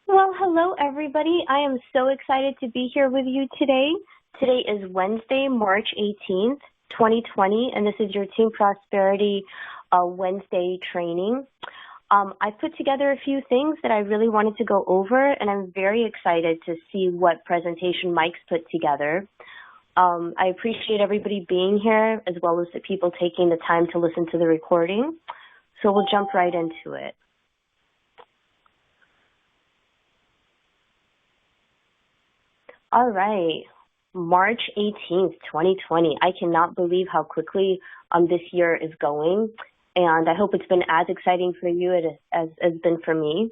Well, hello everybody. I am so excited to be here with you today. Today is Wednesday, March 18th, 2020, and this is your Team Prosperity Wednesday training. I put together a few things that I really wanted to go over, and I'm very excited to see what presentation Mike's put together. I appreciate everybody being here, as well as the people taking the time to listen to the recording. So we'll jump right into it. All right, March 18th, 2020. I cannot believe how quickly this year is going, and I hope it's been as exciting for you as it's been for me.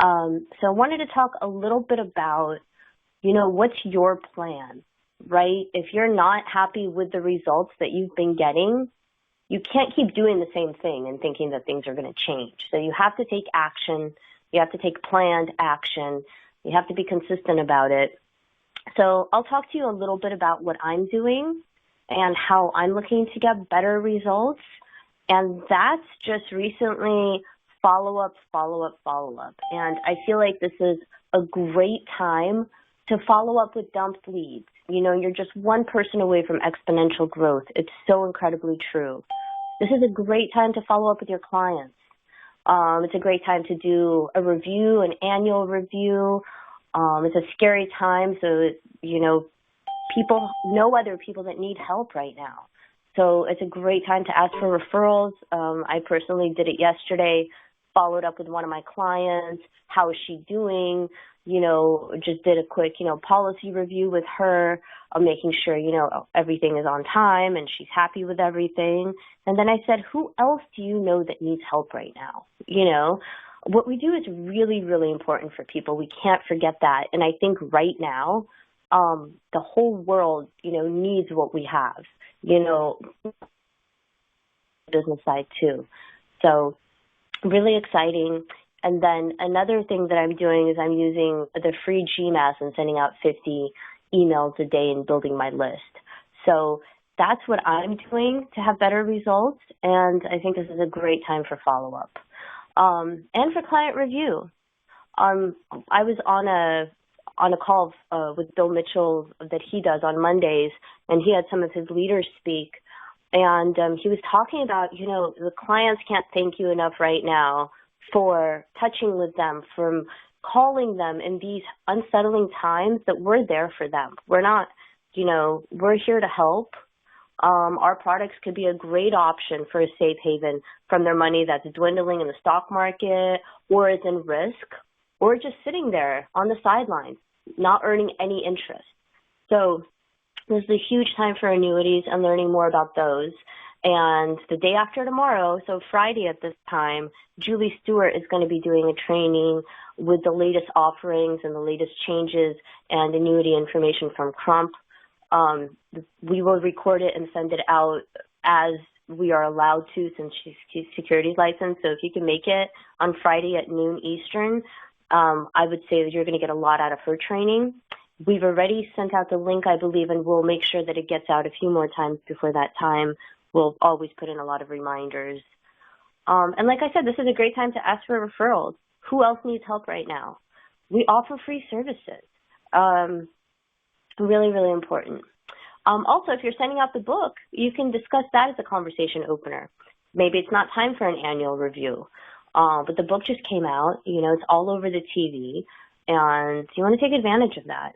So I wanted to talk a little bit about, what's your plan, right? If you're not happy with the results that you've been getting, you can't keep doing the same thing and thinking that things are going to change. So you have to take action. You have to take planned action. You have to be consistent about it. So I'll talk to you a little bit about what I'm doing and how I'm looking to get better results. And that's just recently follow-up. And I feel like this is a great time to follow up with dumped leads. You're just one person away from exponential growth. It's so incredibly true. This is a great time to follow up with your clients. It's a great time to do a review, an annual review. It's a scary time, so, people know other people that need help right now. So it's a great time to ask for referrals. I personally did it yesterday, followed up with one of my clients. How is she doing? Just did a quick, policy review with her, making sure, everything is on time and she's happy with everything. And then I said, who else do you know that needs help right now? What we do is really, really important for people. We can't forget that. And I think right now, the whole world, needs what we have, business side too. So really exciting. And then another thing that I'm doing is I'm using the free GMAS and sending out 50 emails a day and building my list. So that's what I'm doing to have better results. And I think this is a great time for follow-up. And for client review. I was on a call with Bill Mitchell that he does on Mondays, and he had some of his leaders speak. And he was talking about, the clients can't thank you enough right now for touching with them, from calling them in these unsettling times, that we're there for them. We're not, we're here to help. Our products could be a great option for a safe haven from their money that's dwindling in the stock market or is in risk or just sitting there on the sidelines, not earning any interest. So this is a huge time for annuities and learning more about those. And the day after tomorrow, so Friday at this time, Julie Stewart is going to be doing a training with the latest offerings and the latest changes and annuity information from Crump. We will record it and send it out as we are allowed to, since she's securities licensed. So if you can make it on Friday at noon Eastern, I would say that you're going to get a lot out of her training. We've already sent out the link, I believe, and we'll make sure that it gets out a few more times before that time. We'll always put in a lot of reminders. And like I said, this is a great time to ask for referrals. Who else needs help right now? We offer free services. Really, really important. Also, if you're sending out the book, you can discuss that as a conversation opener. Maybe it's not time for an annual review, but the book just came out. It's all over the TV, and you want to take advantage of that.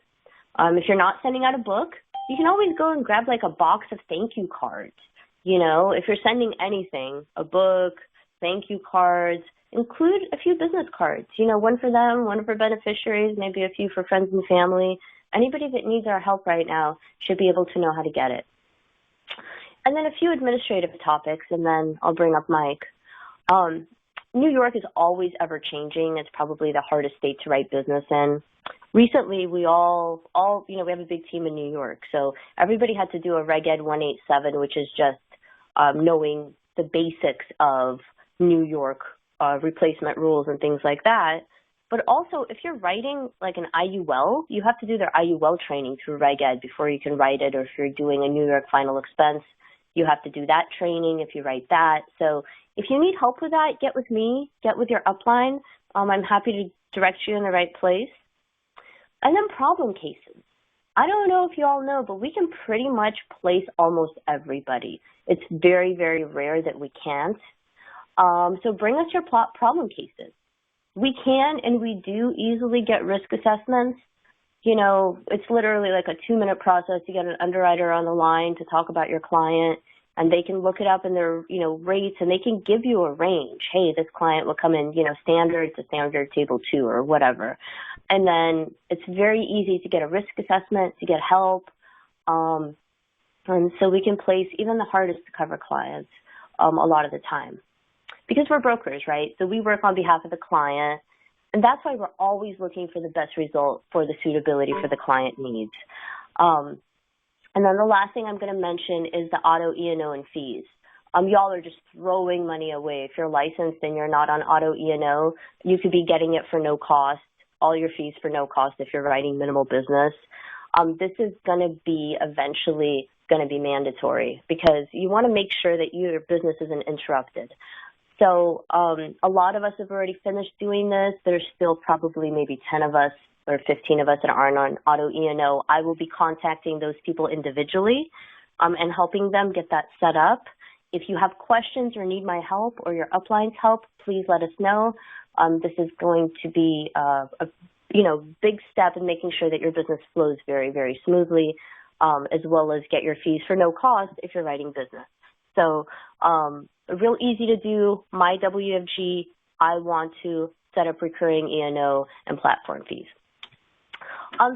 If you're not sending out a book, you can always go and grab like a box of thank you cards. If you're sending anything, a book, thank you cards, include a few business cards, one for them, one for beneficiaries, maybe a few for friends and family. Anybody that needs our help right now should be able to know how to get it. And then a few administrative topics, and then I'll bring up Mike. New York is always ever changing. It's probably the hardest state to write business in. Recently, we all we have a big team in New York, so everybody had to do a Reg Ed 187, which is just knowing the basics of New York replacement rules and things like that. But also, if you're writing like an IUL, you have to do their IUL training through Reg Ed before you can write it, or if you're doing a New York final expense, You have to do that training if you write that. So if you need help with that, get with me, get with your upline. I'm happy to direct you in the right place. And then problem cases. I don't know if you all know, but we can pretty much place almost everybody. It's very, very rare that we can't. So bring us your problem cases. We can and we do easily get risk assessments. You know, it's literally like a 2-minute process to get an underwriter on the line to talk about your client, and they can look it up in their, rates, and they can give you a range. Hey, this client will come in, standard to standard table 2 or whatever. And then it's very easy to get a risk assessment, to get help. And so we can place even the hardest to cover clients a lot of the time. Because we're brokers, right? So we work on behalf of the client. And that's why we're always looking for the best result for the suitability for the client needs. And then the last thing I'm going to mention is the auto E&O and fees. Y'all are just throwing money away. If you're licensed and you're not on auto E&O, you could be getting it for no cost, all your fees for no cost if you're writing minimal business. This is going to be eventually going to be mandatory because you want to make sure that your business isn't interrupted. So a lot of us have already finished doing this. There's still probably maybe 10 of us or 15 of us that aren't on auto E&O. I will be contacting those people individually and helping them get that set up. If you have questions or need my help or your upline's help, please let us know. This is going to be a big step in making sure that your business flows very, very smoothly, as well as get your fees for no cost if you're writing business. So real easy to do, my WFG, I want to set up recurring E&O and platform fees.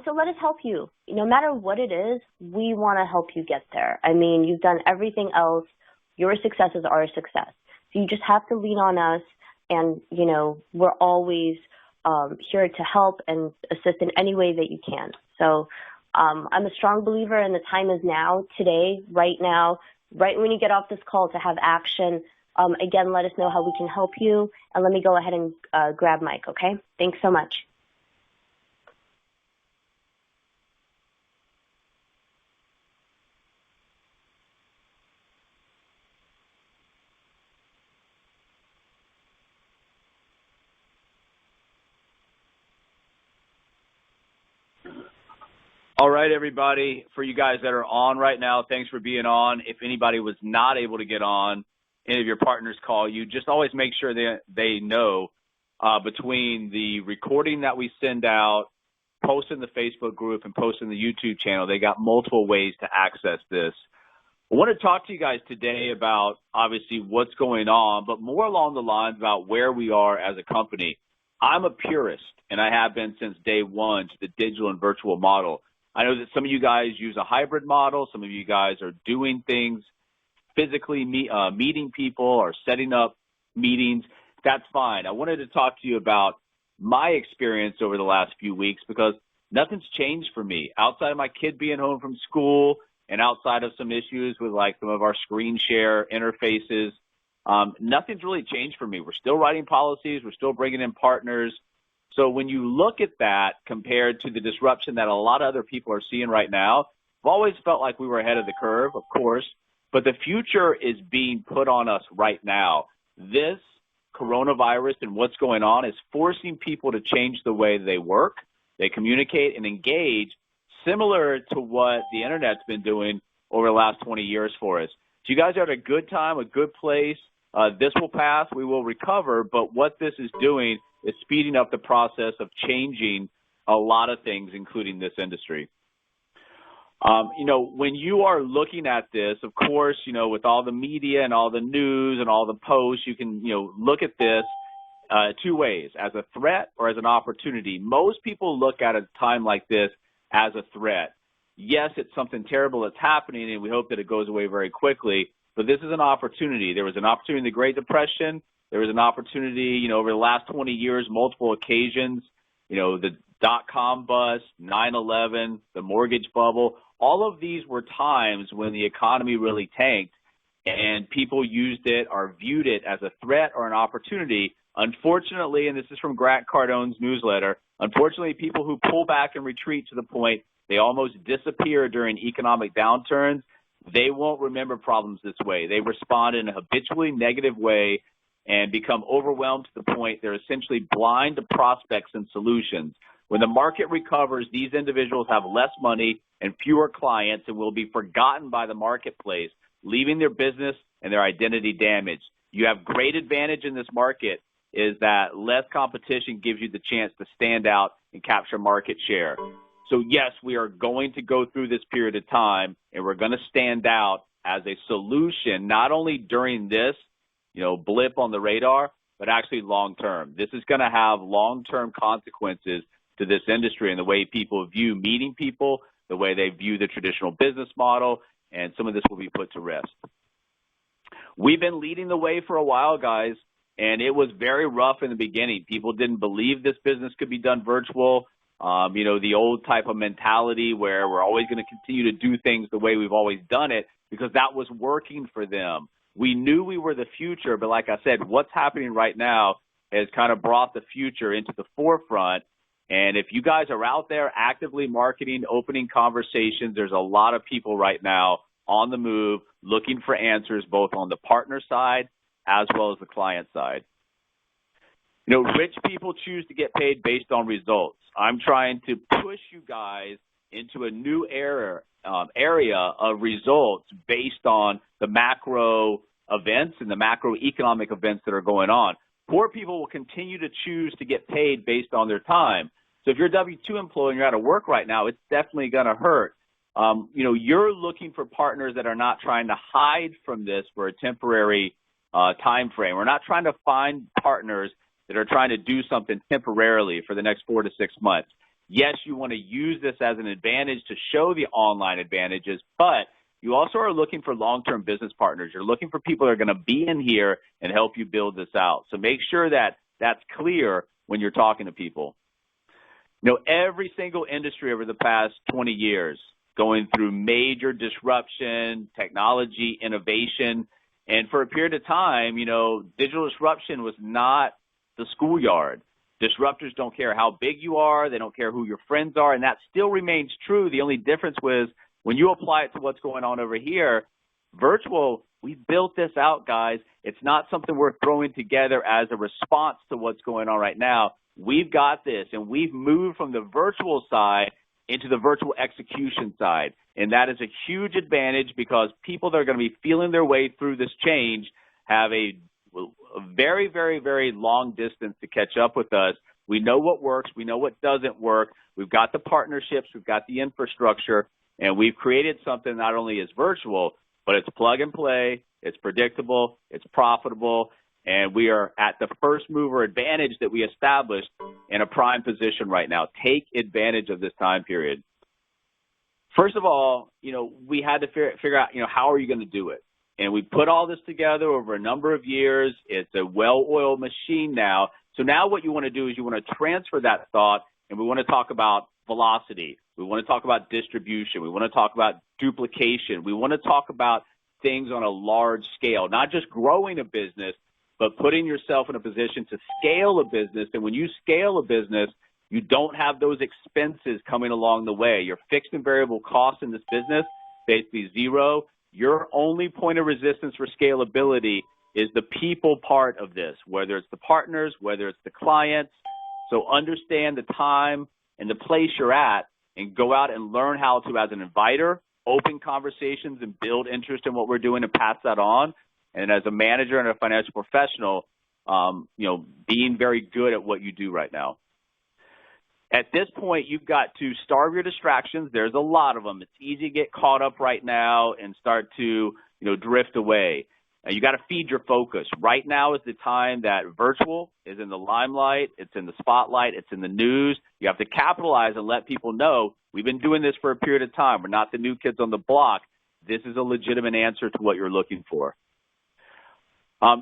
So let us help you. No matter what it is, we want to help you get there. I mean, you've done everything else. Your success is our success. So you just have to lean on us, and, we're always here to help and assist in any way that you can. So I'm a strong believer in the time is now, today, right now, right when you get off this call to have action. Again, let us know how we can help you. And let me go ahead and grab Mike, okay? Thanks so much. All right, everybody, for you guys that are on right now, thanks for being on. If anybody was not able to get on, any of your partners call you, just always make sure they know between the recording that we send out, post in the Facebook group, and post in the YouTube channel, they got multiple ways to access this. I want to talk to you guys today about, obviously, what's going on, but more along the lines about where we are as a company. I'm a purist, and I have been since day one, to the digital and virtual model. I know that some of you guys use a hybrid model. Some of you guys are doing things physically, meeting people or setting up meetings. That's fine. I wanted to talk to you about my experience over the last few weeks because nothing's changed for me. Outside of my kid being home from school and outside of some issues with like some of our screen share interfaces, nothing's really changed for me. We're still writing policies. We're still bringing in partners. So when you look at that compared to the disruption that a lot of other people are seeing right now, I've always felt like we were ahead of the curve, of course, but the future is being put on us right now. This coronavirus and what's going on is forcing people to change the way they work, they communicate and engage, similar to what the Internet's been doing over the last 20 years for us. So you guys are at a good time, a good place. This will pass. We will recover. But what this is doing is speeding up the process of changing a lot of things, including this industry. When you are looking at this, of course, with all the media and all the news and all the posts, you can, look at this two ways, as a threat or as an opportunity. Most people look at a time like this as a threat. Yes, it's something terrible that's happening, and we hope that it goes away very quickly, but this is an opportunity. There was an opportunity in the Great Depression. There was an opportunity, over the last 20 years, multiple occasions, the dot-com bust, 9/11, the mortgage bubble. All of these were times when the economy really tanked, and people used it or viewed it as a threat or an opportunity. Unfortunately, and this is from Grant Cardone's newsletter, unfortunately, people who pull back and retreat to the point they almost disappear during economic downturns, they won't remember problems this way. They respond in a habitually negative way and become overwhelmed to the point they're essentially blind to prospects and solutions. When the market recovers, these individuals have less money and fewer clients and will be forgotten by the marketplace, leaving their business and their identity damaged. You have great advantage in this market is that less competition gives you the chance to stand out and capture market share. So, yes, we are going to go through this period of time, and we're going to stand out as a solution, not only during this, blip on the radar, but actually long-term. This is going to have long-term consequences to this industry and the way people view meeting people, the way they view the traditional business model, and some of this will be put to rest. We've been leading the way for a while, guys, and it was very rough in the beginning. People didn't believe this business could be done virtual. The old type of mentality where we're always going to continue to do things the way we've always done it because that was working for them. We knew we were the future, but like I said, what's happening right now has kind of brought the future into the forefront. And if you guys are out there actively marketing, opening conversations, there's a lot of people right now on the move looking for answers both on the partner side as well as the client side. Rich people choose to get paid based on results. I'm trying to push you guys into a new area of results based on the macro events and the macroeconomic events that are going on. Poor people will continue to choose to get paid based on their time. So if you're a W-2 employee and you're out of work right now, it's definitely going to hurt. You're looking for partners that are not trying to hide from this for a temporary time frame. We're not trying to find partners that are trying to do something temporarily for the next 4 to 6 months. Yes, you want to use this as an advantage to show the online advantages, but you also are looking for long-term business partners. You're looking for people that are going to be in here and help you build this out. So make sure that that's clear when you're talking to people. Every single industry over the past 20 years going through major disruption, technology, innovation, and for a period of time, digital disruption was not the schoolyard. Disruptors don't care how big you are. They don't care who your friends are, and that still remains true. The only difference was when you apply it to what's going on over here, virtual, we built this out, guys. It's not something we're throwing together as a response to what's going on right now. We've got this, and we've moved from the virtual side into the virtual execution side, and that is a huge advantage because people that are going to be feeling their way through this change have a very, very, very long distance to catch up with us. We know what works. We know what doesn't work. We've got the partnerships. We've got the infrastructure. And we've created something not only is virtual, but it's plug and play. It's predictable. It's profitable. And we are at the first mover advantage that we established in a prime position right now. Take advantage of this time period. First of all, we had to figure out, how are you going to do it? And we put all this together over a number of years. It's a well-oiled machine now. So now what you want to do is you want to transfer that thought, and we want to talk about velocity. We want to talk about distribution. We want to talk about duplication. We want to talk about things on a large scale, not just growing a business, but putting yourself in a position to scale a business. And when you scale a business, you don't have those expenses coming along the way. Your fixed and variable costs in this business, basically zero. Your only point of resistance for scalability is the people part of this, whether it's the partners, whether it's the clients. So understand the time and the place you're at and go out and learn how to, as an inviter, open conversations and build interest in what we're doing and pass that on. And as a manager and a financial professional, being very good at what you do right now. At this point, you've got to starve your distractions. There's a lot of them. It's easy to get caught up right now and start to, drift away. You got to feed your focus. Right now is the time that virtual is in the limelight. It's in the spotlight. It's in the news. You have to capitalize and let people know we've been doing this for a period of time. We're not the new kids on the block. This is a legitimate answer to what you're looking for.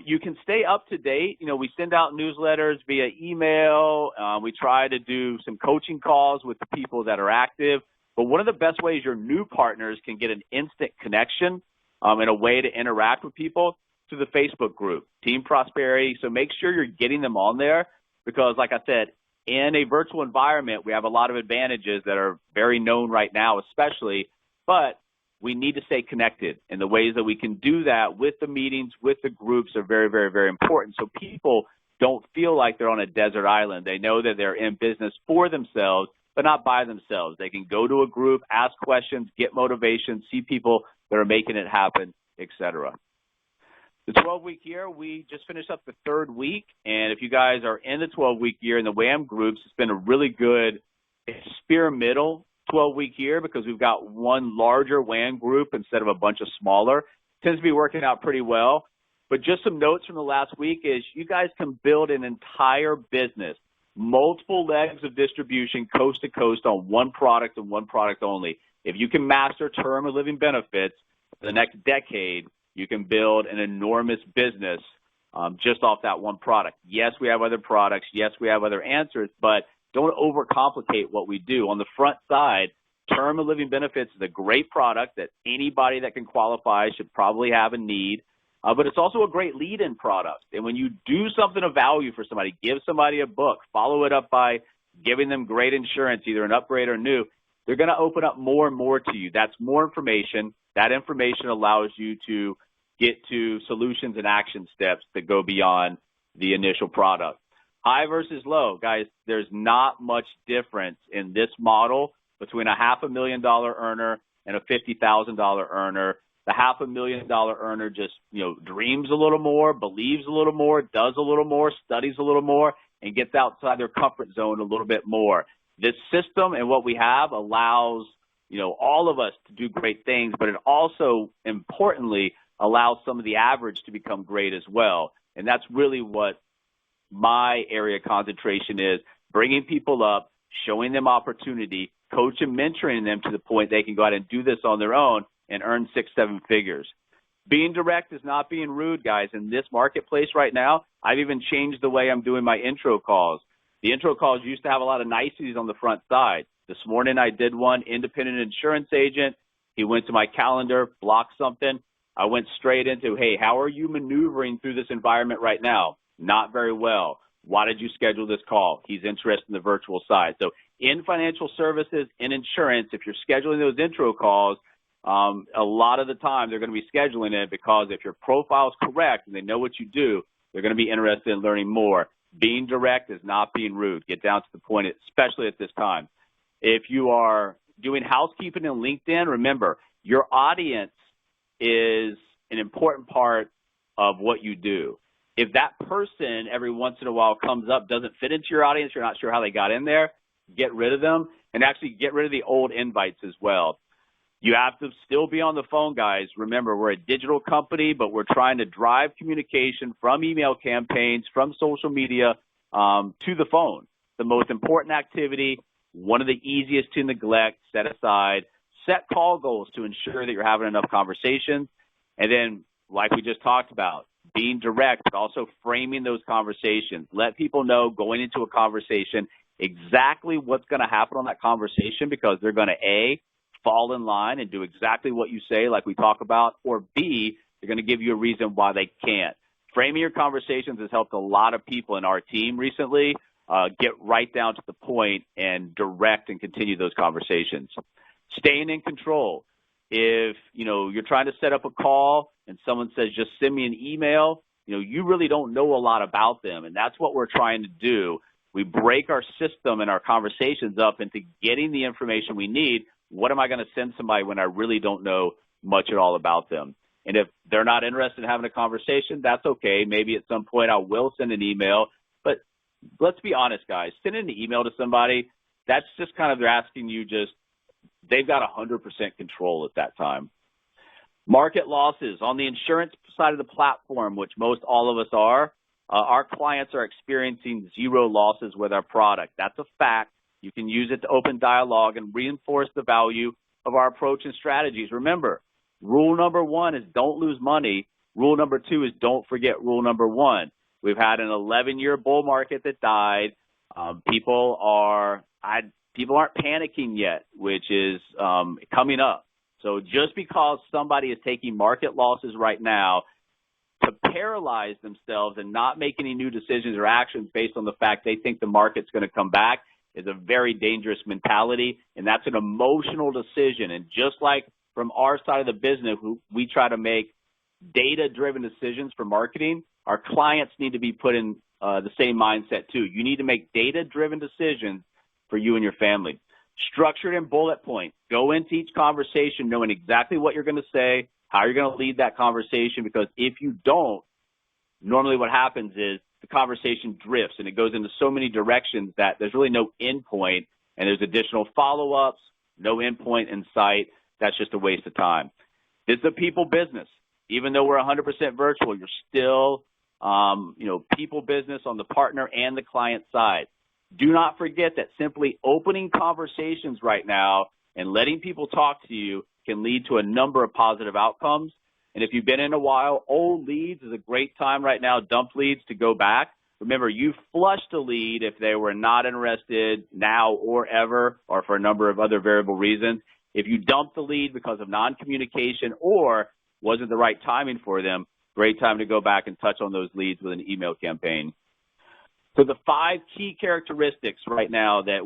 You can stay up to date. We send out newsletters via email. We try to do some coaching calls with the people that are active. But one of the best ways your new partners can get an instant connection and a way to interact with people to the Facebook group, Team Prosperity. So make sure you're getting them on there because, like I said, in a virtual environment, we have a lot of advantages that are very known right now, especially. But we need to stay connected. And the ways that we can do that with the meetings, with the groups are very, very, very important. So people don't feel like they're on a desert island. They know that they're in business for themselves, but not by themselves. They can go to a group, ask questions, get motivation, see people that are making it happen, etc. The 12-week year, we just finished up the third week, and if you guys are in the 12-week year in the WHAM groups, it's been a really good experimental 12-week year because we've got one larger WHAM group instead of a bunch of smaller. Tends to be working out pretty well. But just some notes from the last week is you guys can build an entire business, multiple legs of distribution coast to coast on one product and one product only. If you can master term and living benefits for the next decade, you can build an enormous business just off that one product. Yes, we have other products. Yes, we have other answers, but don't overcomplicate what we do. On the front side, term and living benefits is a great product that anybody that can qualify should probably have and need. But it's also a great lead-in product. And when you do something of value for somebody, give somebody a book, follow it up by giving them great insurance, either an upgrade or new, they're going to open up more and more to you. That's more information. That information allows you to get to solutions and action steps that go beyond the initial product. High versus low. Guys, there's not much difference in this model between a $500,000 earner and a $50,000 earner. The $500,000 earner just, dreams a little more, believes a little more, does a little more, studies a little more, and gets outside their comfort zone a little bit more. This system and what we have allows, all of us to do great things, but it also, importantly, allows some of the average to become great as well. And that's really what my area of concentration is, bringing people up, showing them opportunity, coaching, mentoring them to the point they can go out and do this on their own and earn 6-7 figures. Being direct is not being rude, guys. In this marketplace right now, I've even changed the way I'm doing my intro calls. The intro calls used to have a lot of niceties on the front side. This morning I did one, independent insurance agent. He went to my calendar, blocked something. I went straight into, hey, how are you maneuvering through this environment right now? Not very well. Why did you schedule this call? He's interested in the virtual side. So in financial services, in insurance, if you're scheduling those intro calls, a lot of the time they're going to be scheduling it because if your profile is correct and they know what you do, they're going to be interested in learning more. Being direct is not being rude. Get down to the point, especially at this time. If you are doing housekeeping in LinkedIn, remember, your audience is an important part of what you do. If that person every once in a while comes up, doesn't fit into your audience, you're not sure how they got in there, get rid of them, and actually get rid of the old invites as well. You have to still be on the phone, guys. Remember, we're a digital company, but we're trying to drive communication from email campaigns, from social media to the phone. The most important activity, one of the easiest to neglect, set aside. Set call goals to ensure that you're having enough conversations. And then, like we just talked about, being direct, but also framing those conversations. Let people know going into a conversation exactly what's going to happen on that conversation because they're going to, A, fall in line and do exactly what you say like we talk about, or B, they're going to give you a reason why they can't. Framing your conversations has helped a lot of people in our team recently get right down to the point and direct and continue those conversations. Staying in control. If, you're trying to set up a call and someone says, just send me an email, you really don't know a lot about them. And that's what we're trying to do. We break our system and our conversations up into getting the information we need. What am I going to send somebody when I really don't know much at all about them? And if they're not interested in having a conversation, that's okay. Maybe at some point I will send an email. But let's be honest, guys. Sending an email to somebody, that's just kind of they're asking you they've got 100% control at that time. Market losses. On the insurance side of the platform, which most all of us are, our clients are experiencing zero losses with our product. That's a fact. You can use it to open dialogue and reinforce the value of our approach and strategies. Remember, rule number 1 is don't lose money. Rule number 2 is don't forget rule number 1. We've had an 11-year bull market that died. People aren't panicking yet, which is coming up. So just because somebody is taking market losses right now to paralyze themselves and not make any new decisions or actions based on the fact they think the market's going to come back is a very dangerous mentality, and that's an emotional decision. And just like from our side of the business, we try to make data-driven decisions for marketing. Our clients need to be put in the same mindset too. You need to make data-driven decisions for you and your family. Structured in bullet points. Go into each conversation knowing exactly what you're going to say, how you're going to lead that conversation, because if you don't, normally what happens is the conversation drifts and it goes into so many directions that there's really no end point, and there's additional follow-ups, no end point in sight. That's just a waste of time. This is a people business. Even though we're 100% virtual, you're still, people business on the partner and the client side. Do not forget that simply opening conversations right now and letting people talk to you can lead to a number of positive outcomes. And if you've been in a while, old leads is a great time right now, dumped leads, to go back. Remember, you flushed a lead if they were not interested now or ever, or for a number of other variable reasons. If you dumped the lead because of non-communication or wasn't the right timing for them, great time to go back and touch on those leads with an email campaign. So the 5 key characteristics right now that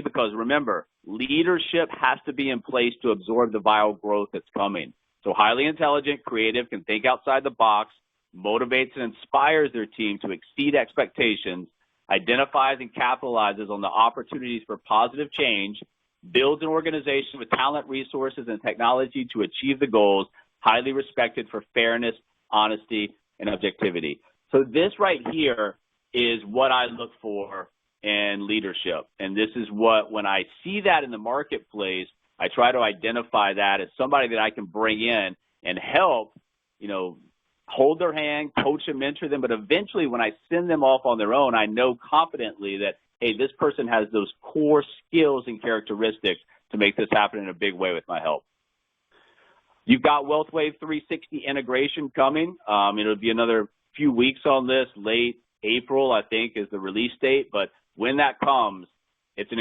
because remember, leadership has to be in place to absorb the viral growth that's coming. So highly intelligent, creative, can think outside the box, motivates and inspires their team to exceed expectations, identifies and capitalizes on the opportunities for positive change, builds an organization with talent, resources, and technology to achieve the goals, highly respected for fairness, honesty, and objectivity. So this right here is what I look for in leadership. And this is what, when I see that in the marketplace, I try to identify that as somebody that I can bring in and help, hold their hand, coach and mentor them. But eventually when I send them off on their own, I know confidently that, hey, this person has those core skills and characteristics to make this happen in a big way with my help. You've got WealthWave 360 integration coming. It'll be another few weeks on this. Late April, I think, is the release date. But when that comes, it's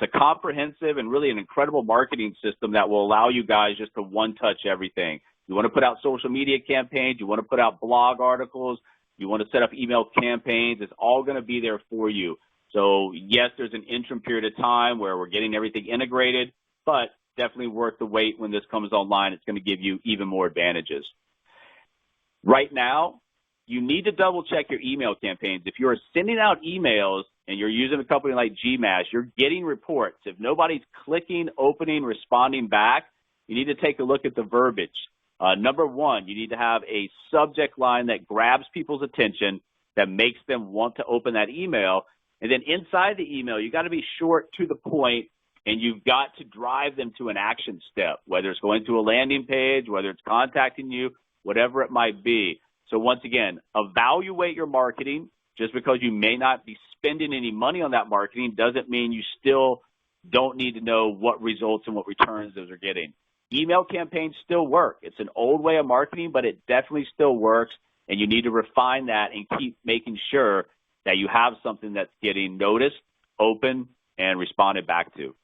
a comprehensive and really an incredible marketing system that will allow you guys just to one-touch everything. You want to put out social media campaigns. You want to put out blog articles. You want to set up email campaigns. It's all going to be there for you. So, yes, there's an interim period of time where we're getting everything integrated, but definitely worth the wait. When this comes online, it's going to give you even more advantages. Right now, you need to double-check your email campaigns. If you're sending out emails and you're using a company like GMash, you're getting reports. If nobody's clicking, opening, responding back, you need to take a look at the verbiage. Number one, you need to have a subject line that grabs people's attention, that makes them want to open that email. And then inside the email, you got to be short, to the point, and you've got to drive them to an action step, whether it's going to a landing page, whether it's contacting you, whatever it might be. So once again, evaluate your marketing. Just because you may not be spending any money on that marketing doesn't mean you still don't need to know what results and what returns those are getting. Email campaigns still work. It's an old way of marketing, but it definitely still works, and you need to refine that and keep making sure that you have something that's getting noticed, open, and responded back to.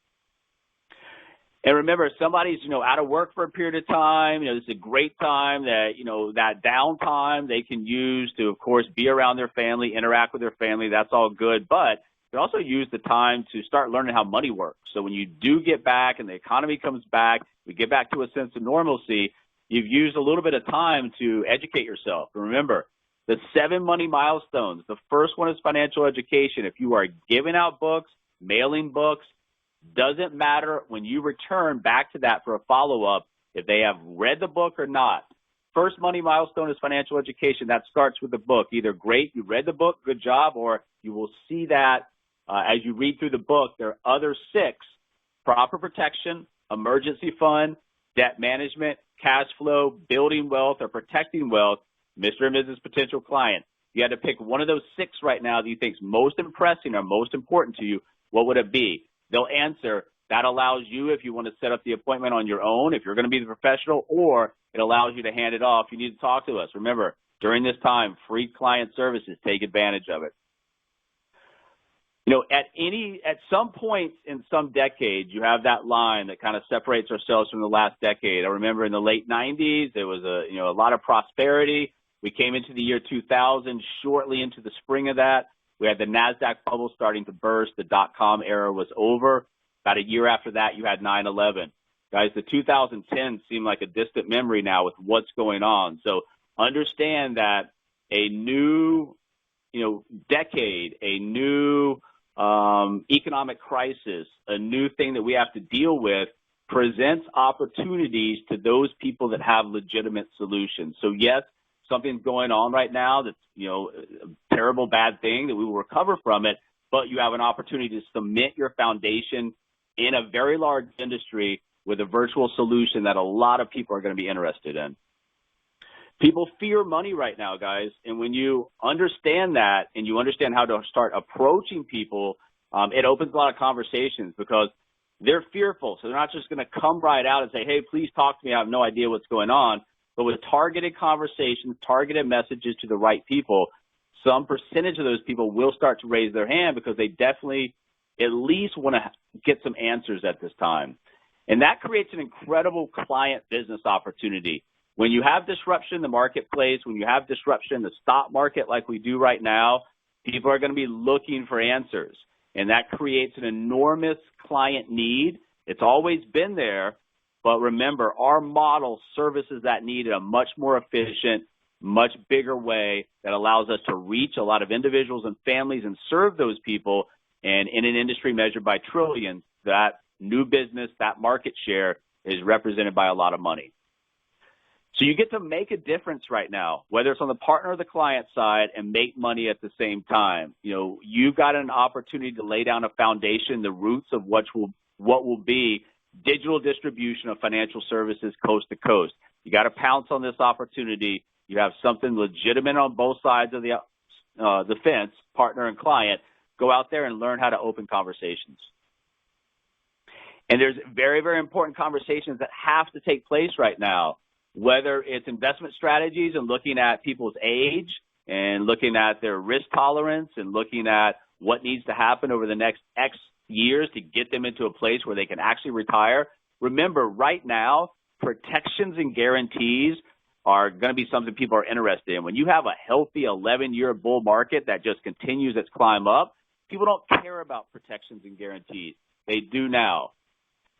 And remember, if somebody's, out of work for a period of time, this is a great time that, that downtime they can use to, of course, be around their family, interact with their family. That's all good. But you can also use the time to start learning how money works. So when you do get back and the economy comes back, we get back to a sense of normalcy, you've used a little bit of time to educate yourself. And remember, the 7 money milestones, the first one is financial education. If you are giving out books, mailing books, doesn't matter when you return back to that for a follow-up if they have read the book or not. First money milestone is financial education. That starts with the book. Either great, you read the book, good job, or you will see that as you read through the book, there are other 6: proper protection, emergency fund, debt management, cash flow, building wealth, or protecting wealth, Mr. and Mrs. Potential Client. You had to pick one of those 6 right now that you think is most impressing or most important to you. What would it be? They'll answer. That allows you, if you want to set up the appointment on your own, if you're going to be the professional, or it allows you to hand it off. You need to talk to us. Remember, during this time, free client services, take advantage of it. At some point in some decade, you have that line that kind of separates ourselves from the last decade. I remember in the late 90s, there was a lot of prosperity. We came into the year 2000, shortly into the spring of that. We had the NASDAQ bubble starting to burst. The dot-com era was over. About a year after that, you had 9/11. Guys, the 2010s seem like a distant memory now with what's going on. So understand that a new, decade, a new economic crisis, a new thing that we have to deal with presents opportunities to those people that have legitimate solutions. So yes, something's going on right now that's, a terrible, bad thing that we will recover from it, but you have an opportunity to cement your foundation in a very large industry with a virtual solution that a lot of people are going to be interested in. People fear money right now, guys, and when you understand that and you understand how to start approaching people, it opens a lot of conversations because they're fearful. So they're not just going to come right out and say, hey, please talk to me. I have no idea what's going on. But with targeted conversations, targeted messages to the right people, some percentage of those people will start to raise their hand because they definitely at least want to get some answers at this time. And that creates an incredible client business opportunity. When you have disruption in the marketplace, when you have disruption in the stock market like we do right now, people are going to be looking for answers. And that creates an enormous client need. It's always been there. But remember, our model services that need in a much more efficient, much bigger way that allows us to reach a lot of individuals and families and serve those people. And in an industry measured by trillions, that new business, that market share is represented by a lot of money. So you get to make a difference right now, whether it's on the partner or the client side, and make money at the same time. You've got an opportunity to lay down a foundation, the roots of what will be digital distribution of financial services coast to coast. You got to pounce on this opportunity. You have something legitimate on both sides of the fence, partner and client. Go out there and learn how to open conversations. And there's very, very important conversations that have to take place right now, whether it's investment strategies and looking at people's age and looking at their risk tolerance and looking at what needs to happen over the next X years to get them into a place where they can actually retire. Remember, right now, protections and guarantees are going to be something people are interested in. When you have a healthy 11-year bull market that just continues its climb up, people don't care about protections and guarantees. They do now.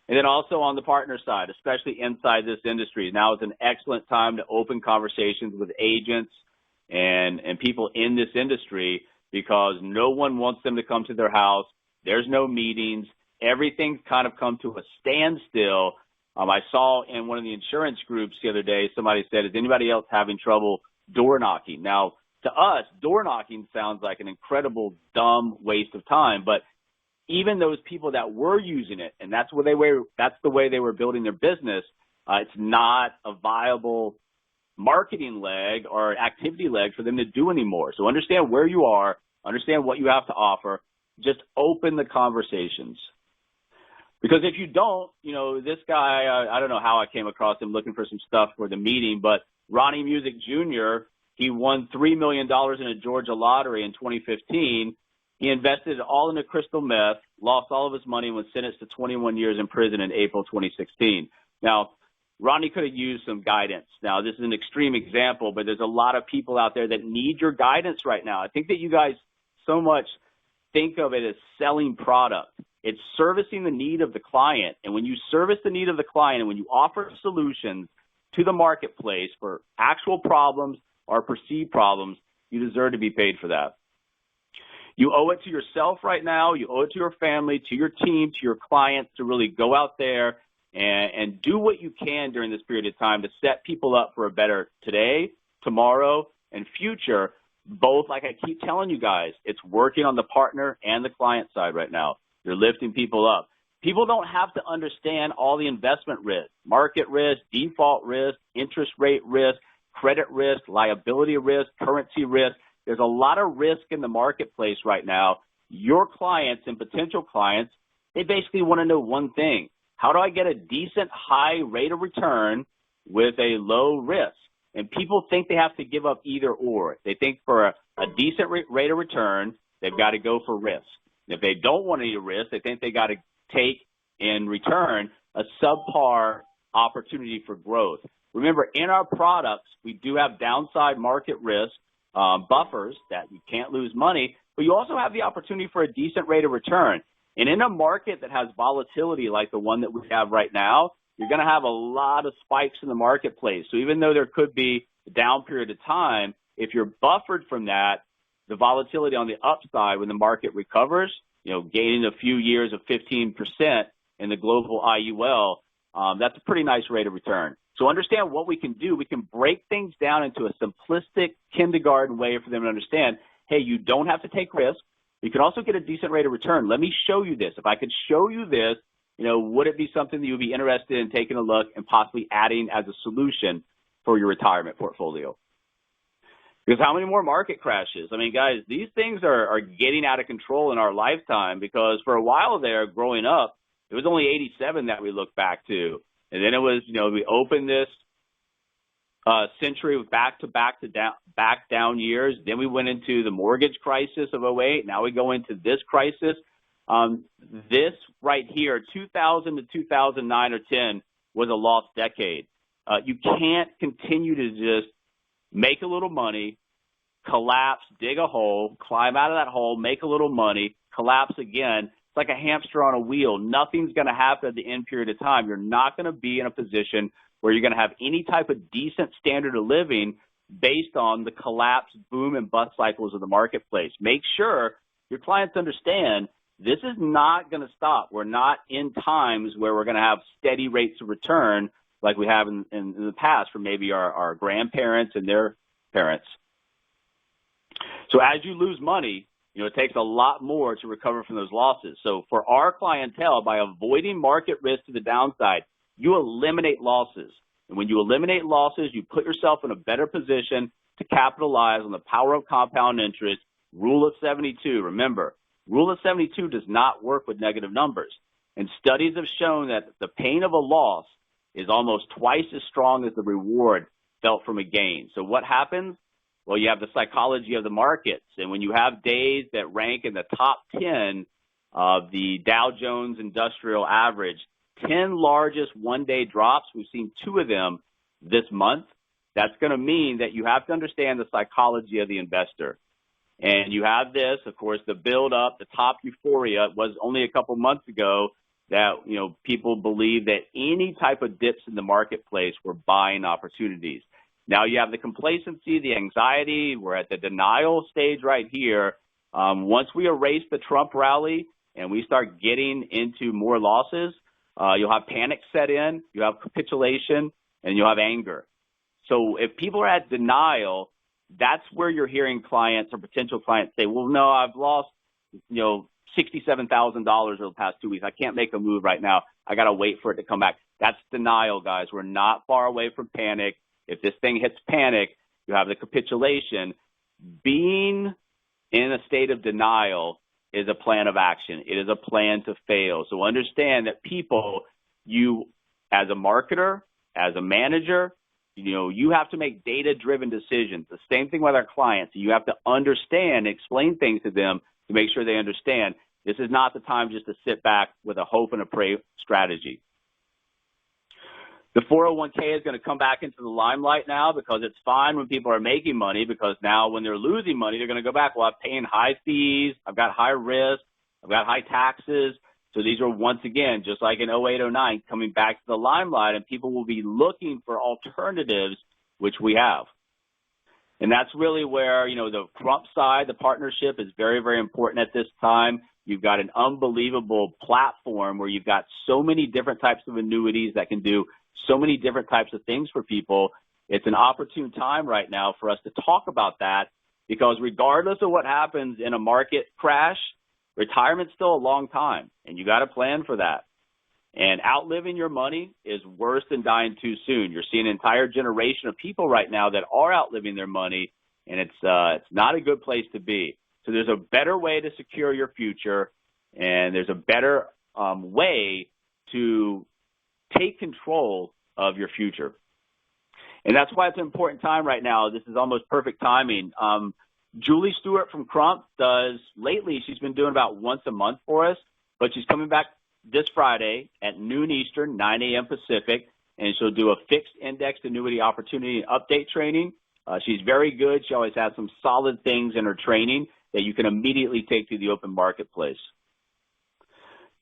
And then also on the partner side, especially inside this industry, now is an excellent time to open conversations with agents and people in this industry because no one wants them to come to their house. There's no meetings. Everything's kind of come to a standstill. I saw in one of the insurance groups the other day, somebody said, is anybody else having trouble door knocking? Now, to us, door knocking sounds like an incredible, dumb waste of time, but even those people that were using it, and that's the way they were building their business, it's not a viable marketing leg or activity leg for them to do anymore. So understand where you are, understand what you have to offer, just open the conversations. Because if you don't, this guy, I don't know how I came across him looking for some stuff for the meeting, but Ronnie Music Jr., he won $3 million in a Georgia lottery in 2015. He invested it all into crystal meth, lost all of his money, and was sentenced to 21 years in prison in April 2016. Now, Ronnie could have used some guidance. Now, this is an extreme example, but there's a lot of people out there that need your guidance right now. I think that you guys so much think of it as selling product. It's servicing the need of the client. And when you service the need of the client and when you offer solutions to the marketplace for actual problems or perceived problems, you deserve to be paid for that. You owe it to yourself right now. You owe it to your family, to your team, to your clients to really go out there and do what you can during this period of time to set people up for a better today, tomorrow, and future. Both, like I keep telling you guys, it's working on the partner and the client side right now. You're lifting people up. People don't have to understand all the investment risk, market risk, default risk, interest rate risk, credit risk, liability risk, currency risk. There's a lot of risk in the marketplace right now. Your clients and potential clients, they basically want to know one thing. How do I get a decent high rate of return with a low risk? And people think they have to give up either or. They think for a decent rate of return, they've got to go for risk. And if they don't want any risk, they think they got to take in return a subpar opportunity for growth. Remember, in our products, we do have downside market risk buffers that you can't lose money, but you also have the opportunity for a decent rate of return. And in a market that has volatility like the one that we have right now, you're going to have a lot of spikes in the marketplace. So even though there could be a down period of time, if you're buffered from that, the volatility on the upside when the market recovers, gaining a few years of 15% in the global IUL, that's a pretty nice rate of return. So understand what we can do. We can break things down into a simplistic kindergarten way for them to understand, hey, you don't have to take risks. You can also get a decent rate of return. Let me show you this. If I could show you this, would it be something that you would be interested in taking a look and possibly adding as a solution for your retirement portfolio? Because how many more market crashes? I mean, guys, these things are getting out of control in our lifetime, because for a while there, growing up, it was only 87 that we look back to. And then it was, we opened this century with back down years. Then we went into the mortgage crisis of '08. Now we go into this crisis. This right here, 2000 to 2009 or 10, was a lost decade. You can't continue to just make a little money, collapse, dig a hole, climb out of that hole, make a little money, collapse again. It's like a hamster on a wheel. Nothing's going to happen at the end period of time. You're not going to be in a position where you're going to have any type of decent standard of living based on the collapse, boom, and bust cycles of the marketplace. Make sure your clients understand this is not going to stop. We're not in times where we're going to have steady rates of return like we have in the past for maybe our grandparents and their parents. So as you lose money, it takes a lot more to recover from those losses. So for our clientele, by avoiding market risk to the downside, you eliminate losses. And when you eliminate losses, you put yourself in a better position to capitalize on the power of compound interest. Rule of 72. Remember, Rule of 72 does not work with negative numbers. And studies have shown that the pain of a loss is almost twice as strong as the reward felt from a gain. So what happens? Well, you have the psychology of the markets. And when you have days that rank in the top 10 of the Dow Jones Industrial Average, 10 largest one-day drops, we've seen 2 of them this month. That's going to mean that you have to understand the psychology of the investor. And you have this, of course, the build-up, the top euphoria was only a couple months ago that, people believe that any type of dips in the marketplace were buying opportunities. Now you have the complacency, the anxiety. We're at the denial stage right here. Once we erase the Trump rally and we start getting into more losses, you'll have panic set in, you have capitulation, and you'll have anger. So if people are at denial, that's where you're hearing clients or potential clients say, well, no, I've lost, $67,000 over the past 2 weeks. I can't make a move right now. I got to wait for it to come back. That's denial, guys. We're not far away from panic. If this thing hits panic, you have the capitulation. Being in a state of denial is a plan of action. It is a plan to fail. So understand that people, you as a marketer, as a manager, you have to make data-driven decisions. The same thing with our clients. You have to understand, explain things to them to make sure they understand. This is not the time just to sit back with a hope and a pray strategy. The 401k is going to come back into the limelight now because it's fine when people are making money, because now when they're losing money, they're going to go back, well, I'm paying high fees, I've got high risk, I've got high taxes. So these are, once again, just like in '08, '09, coming back to the limelight, and people will be looking for alternatives, which we have. And that's really where, the Trump side, the partnership is very, very important at this time. You've got an unbelievable platform where you've got so many different types of annuities that can do so many different types of things for people. It's an opportune time right now for us to talk about that, because regardless of what happens in a market crash, retirement's still a long time, and you got to plan for that. And outliving your money is worse than dying too soon. You're seeing an entire generation of people right now that are outliving their money, and it's not a good place to be. So there's a better way to secure your future, and there's a better way to take control of your future. And that's why it's an important time right now. This is almost perfect timing. Julie Stewart from Crump lately, she's been doing about once a month for us, but she's coming back this Friday at noon Eastern, 9 a.m. Pacific, and she'll do a fixed indexed annuity opportunity and update training. She's very good. She always has some solid things in her training that you can immediately take to the open marketplace.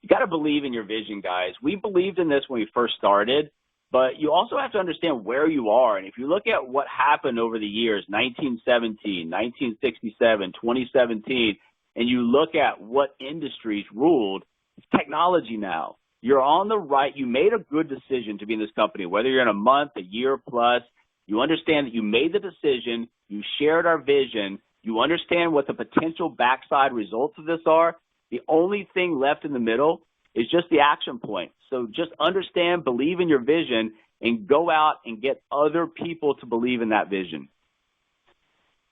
You got to believe in your vision, guys. We believed in this when we first started, But you also have to understand where you are. And if you look at what happened over the years, 1917, 1967, 2017, and you look at what industries ruled, it's technology now. You're on the right. You made a good decision to be in this company, whether you're in a month, a year plus. You understand that you made the decision. You shared our vision. You understand what the potential backside results of this are. The only thing left in the middle is just the action point. So just understand, believe in your vision, and go out and get other people to believe in that vision.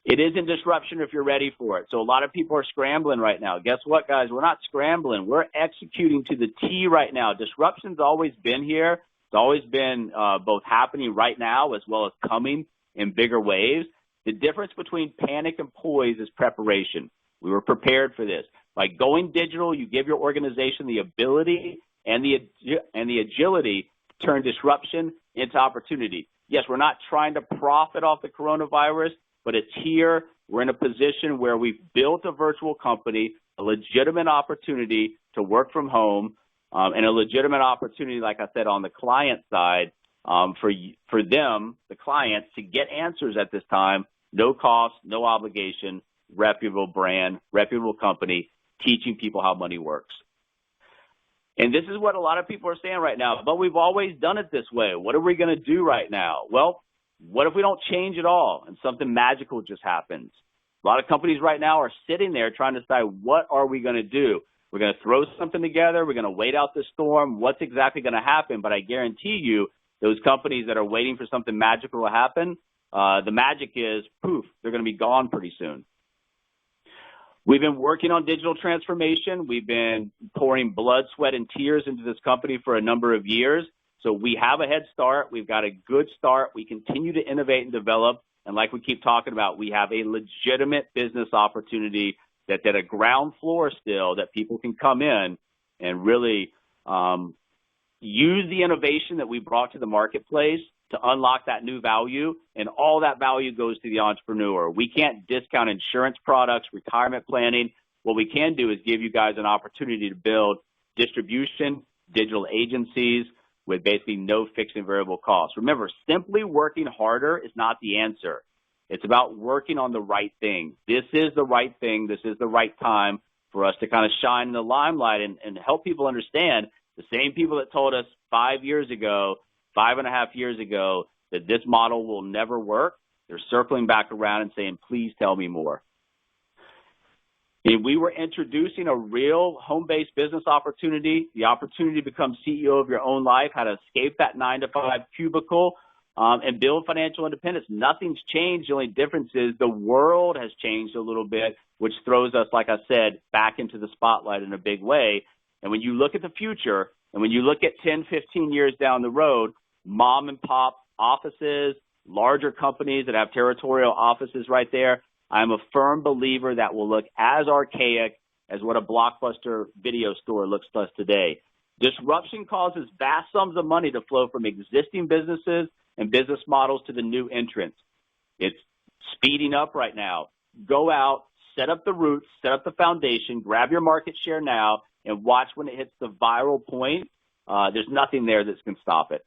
It isn't disruption if you're ready for it. So a lot of people are scrambling right now. Guess what, guys? We're not scrambling. We're executing to the T right now. Disruption's always been here. It's always been both happening right now as well as coming in bigger waves. The difference between panic and poise is preparation. We were prepared for this. By going digital, you give your organization the ability and the agility to turn disruption into opportunity. Yes, we're not trying to profit off the coronavirus, but it's here. We're in a position where we've built a virtual company, a legitimate opportunity to work from home, and a legitimate opportunity, like I said, on the client side, for them, the clients, to get answers at this time, no cost, no obligation, reputable brand, reputable company, teaching people how money works. And this is what a lot of people are saying right now, but we've always done it this way. What are we going to do right now? Well, what if we don't change at all and something magical just happens? A lot of companies right now are sitting there trying to decide, what are we going to do? We're going to throw something together. We're going to wait out the storm. What's exactly going to happen? But I guarantee you, those companies that are waiting for something magical to happen, the magic is, poof, they're going to be gone pretty soon. We've been working on digital transformation. We've been pouring blood, sweat, and tears into this company for a number of years. So we have a head start. We've got a good start. We continue to innovate and develop. And like we keep talking about, we have a legitimate business opportunity that's at a ground floor still that people can come in and really use the innovation that we brought to the marketplace to unlock that new value, and all that value goes to the entrepreneur. We can't discount insurance products, retirement planning. What we can do is give you guys an opportunity to build distribution, digital agencies with basically no fixed and variable costs. Remember, simply working harder is not the answer. It's about working on the right thing. This is the right thing. This is the right time for us to kind of shine in the limelight and help people understand the same people that told us 5 years ago, 5.5 years ago, that this model will never work. They're circling back around and saying, please tell me more. And we were introducing a real home-based business opportunity, the opportunity to become CEO of your own life, how to escape that 9-to-5 cubicle, and build financial independence. Nothing's changed. The only difference is the world has changed a little bit, which throws us, like I said, back into the spotlight in a big way. And when you look at the future, and when you look at 10, 15 years down the road, mom and pop offices, larger companies that have territorial offices right there, I'm a firm believer that will look as archaic as what a Blockbuster video store looks to us today. Disruption causes vast sums of money to flow from existing businesses and business models to the new entrants. It's speeding up right now. Go out, set up the roots, set up the foundation, grab your market share now, and watch when it hits the viral point. There's nothing there that's going to stop it.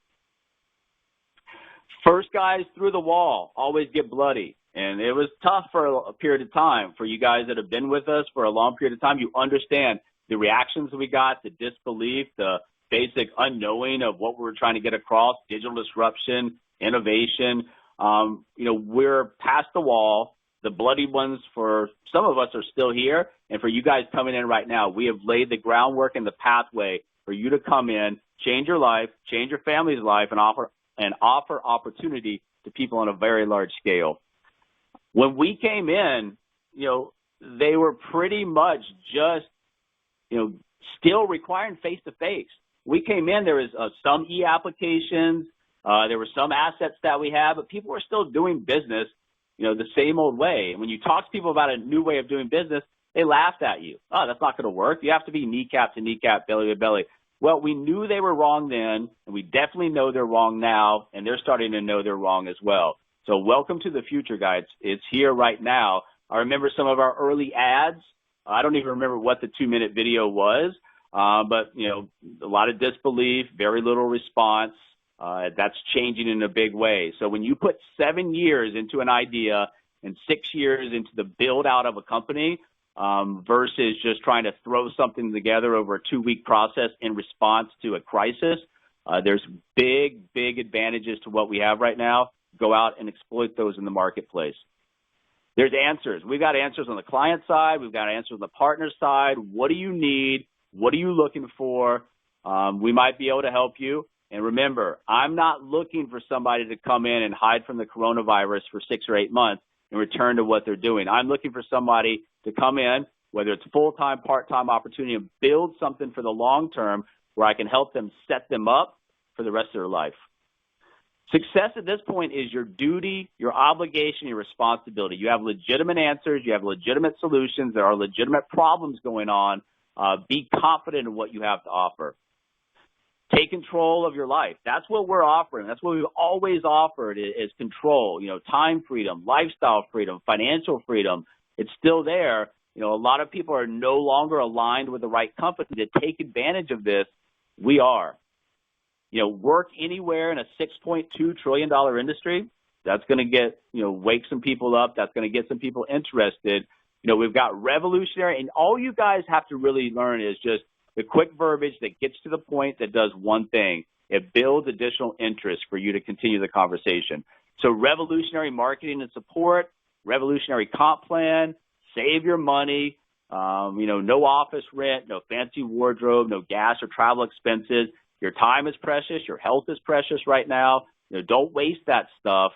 First guys through the wall always get bloody. And it was tough for a period of time. For you guys that have been with us for a long period of time, you understand the reactions that we got, the disbelief, the basic unknowing of what we were trying to get across, digital disruption, innovation. We're past the wall. The bloody ones for some of us are still here. And for you guys coming in right now, we have laid the groundwork and the pathway for you to come in, change your life, change your family's life, and offer opportunity to people on a very large scale. When we came in, they were pretty much just, still requiring face-to-face. We came in, there was some e-applications, there were some assets that we had, but people were still doing business, the same old way. And when you talk to people about a new way of doing business, they laughed at you. Oh, that's not going to work. You have to be kneecap to kneecap, belly to belly. Well, we knew they were wrong then, and we definitely know they're wrong now, and they're starting to know they're wrong as well. So welcome to the future, guys. It's here right now. I remember some of our early ads. I don't even remember what the 2-minute video was, but, a lot of disbelief, very little response. That's changing in a big way. So when you put 7 years into an idea and 6 years into the build out of a company, versus just trying to throw something together over a 2-week process in response to a crisis, there's big advantages to what we have right now. Go out and exploit those in the marketplace. There's answers. We've got answers on the client side. We've got answers on the partner side. What do you need? What are you looking for? We might be able to help you. And remember, I'm not looking for somebody to come in and hide from the coronavirus for 6 or 8 months and return to what they're doing. I'm looking for somebody to come in, whether it's full-time, part-time opportunity, and build something for the long term where I can help them set them up for the rest of their life. Success at this point is your duty, your obligation, your responsibility. You have legitimate answers. You have legitimate solutions. There are legitimate problems going on. Be confident in what you have to offer. Take control of your life. That's what we're offering. That's what we've always offered is control, time freedom, lifestyle freedom, financial freedom. It's still there. A lot of people are no longer aligned with the right company to take advantage of this. We are. Work anywhere in a $6.2 trillion industry. That's going to get, wake some people up. That's going to get some people interested. We've got revolutionary, and all you guys have to really learn is just the quick verbiage that gets to the point that does one thing. It builds additional interest for you to continue the conversation. So revolutionary marketing and support, revolutionary comp plan, save your money, no office rent, no fancy wardrobe, no gas or travel expenses. Your time is precious. Your health is precious right now. Don't waste that stuff.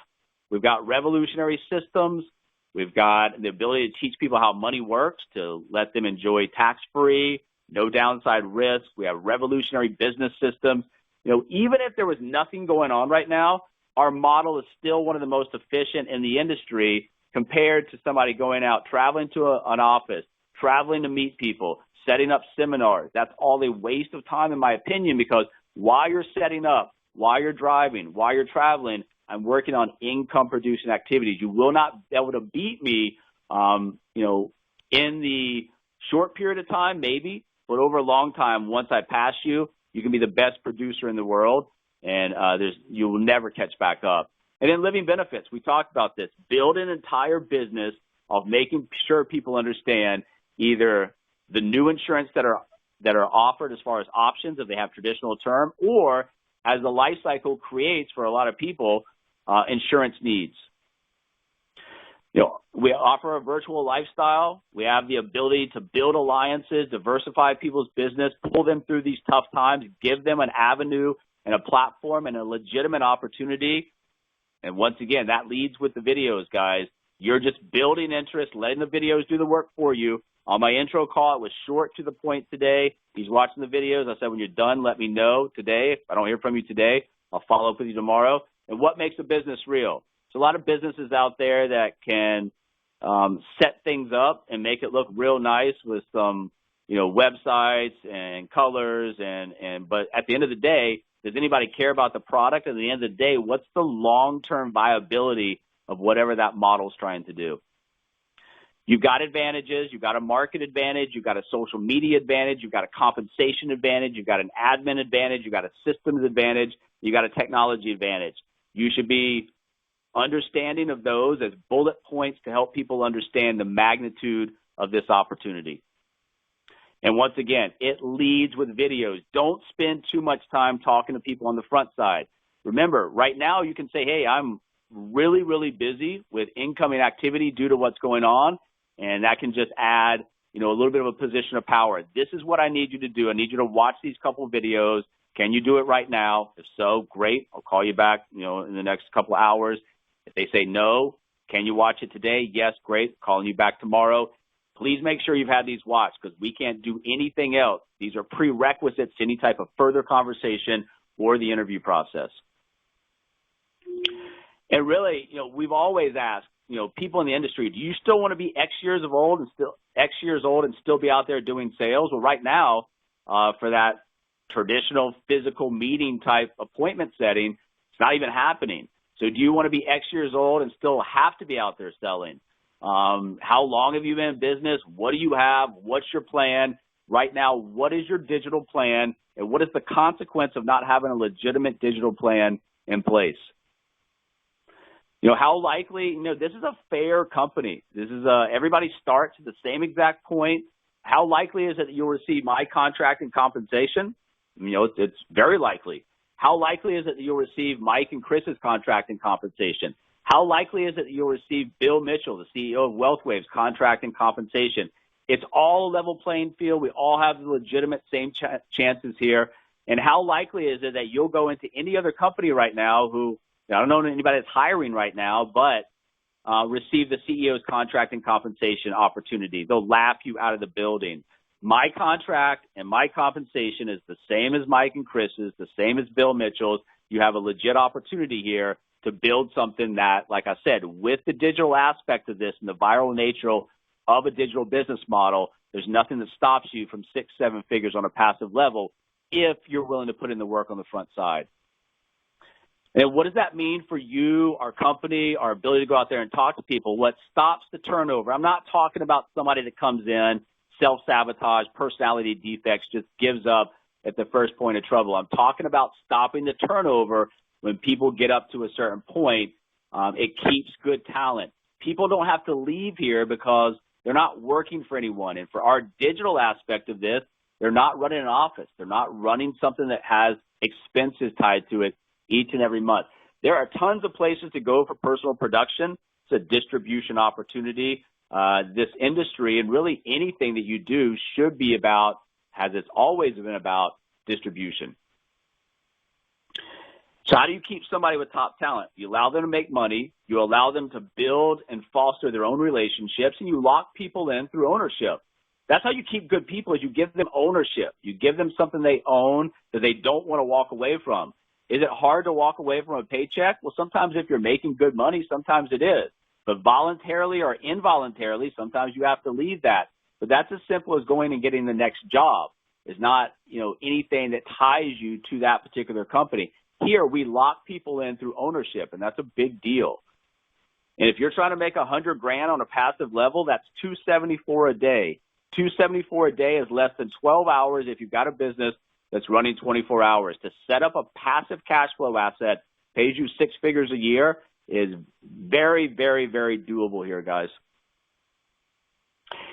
We've got revolutionary systems. We've got the ability to teach people how money works, to let them enjoy tax-free, no downside risk. We have revolutionary business systems. Even if there was nothing going on right now, our model is still one of the most efficient in the industry compared to somebody going out, traveling to an office, traveling to meet people, setting up seminars. That's all a waste of time, in my opinion, because while you're setting up, while you're driving, while you're traveling, I'm working on income-producing activities. You will not be able to beat me, in the short period of time, maybe, but over a long time, once I pass you, you can be the best producer in the world, and you will never catch back up. And then living benefits. We talked about this. Build an entire business of making sure people understand either the new insurance that are offered as far as options if they have traditional term, or as the life cycle creates for a lot of people, insurance needs. We offer a virtual lifestyle. We have the ability to build alliances, diversify people's business, pull them through these tough times, give them an avenue and a platform and a legitimate opportunity. And once again, that leads with the videos, guys. You're just building interest, letting the videos do the work for you. On my intro call, it was short to the point today. He's watching the videos. I said, when you're done, let me know today. If I don't hear from you today, I'll follow up with you tomorrow. And what makes a business real? There's a lot of businesses out there that can set things up and make it look real nice with some, websites and colors. But at the end of the day, does anybody care about the product? At the end of the day, what's the long-term viability of whatever that model's trying to do? You've got advantages. You've got a market advantage. You've got a social media advantage. You've got a compensation advantage. You've got an admin advantage. You've got a systems advantage. You've got a technology advantage. You should be understanding of those as bullet points to help people understand the magnitude of this opportunity. And once again, it leads with videos. Don't spend too much time talking to people on the front side. Remember, right now you can say, hey, I'm really, really busy with incoming activity due to what's going on, and that can just add, a little bit of a position of power. This is what I need you to do. I need you to watch these couple of videos. Can you do it right now? If so, great. I'll call you back, in the next couple of hours. If they say no, can you watch it today? Yes, great. Calling you back tomorrow. Please make sure you've had these watched because we can't do anything else. These are prerequisites to any type of further conversation or the interview process. And really, we've always asked, people in the industry, do you still want to be X years old and still be out there doing sales? Well, right now, for that traditional physical meeting type appointment setting, it's not even happening. So do you want to be X years old and still have to be out there selling? How long have you been in business? What do you have? What's your plan? right now, what is your digital plan, and what is the consequence of not having a legitimate digital plan in place? How likely, this is a fair company. This is everybody starts at the same exact point. How likely is it that you'll receive my contract and compensation? It's very likely. How likely is it that you'll receive Mike and Chris's contract and compensation? How likely is it that you'll receive Bill Mitchell, the CEO of WealthWave's contract and compensation? It's all a level playing field. We all have the legitimate same chances here. And how likely is it that you'll go into any other company right now who, I don't know anybody that's hiring right now, but receive the CEO's contract and compensation opportunity. They'll laugh you out of the building. My contract and my compensation is the same as Mike and Chris's, the same as Bill Mitchell's. You have a legit opportunity here to build something that, like I said, with the digital aspect of this and the viral nature of a digital business model, there's nothing that stops you from 6-7 figures on a passive level if you're willing to put in the work on the front side. And what does that mean for you, our company, our ability to go out there and talk to people? What stops the turnover? I'm not talking about somebody that comes in, self-sabotage, personality defects, just gives up at the first point of trouble. I'm talking about stopping the turnover when people get up to a certain point. It keeps good talent. People don't have to leave here because they're not working for anyone. And for our digital aspect of this, they're not running an office. They're not running something that has expenses tied to it each and every month. There are tons of places to go for personal production. It's a distribution opportunity. This industry and really anything that you do should be about, as it's always been about, distribution. So how do you keep somebody with top talent? You allow them to make money. You allow them to build and foster their own relationships, and you lock people in through ownership. That's how you keep good people, is you give them ownership. You give them something they own that they don't want to walk away from. Is it hard to walk away from a paycheck? Well, sometimes if you're making good money, sometimes it is. But voluntarily or involuntarily, sometimes you have to leave that. But that's as simple as going and getting the next job. It's not, anything that ties you to that particular company. Here, we lock people in through ownership, and that's a big deal. And if you're trying to make $100,000 on a passive level, that's $274 a day. $274 a day is less than 12 hours if you've got a business that's running 24 hours. To set up a passive cash flow asset, pays you 6 figures a year, is very, very, very doable here, guys.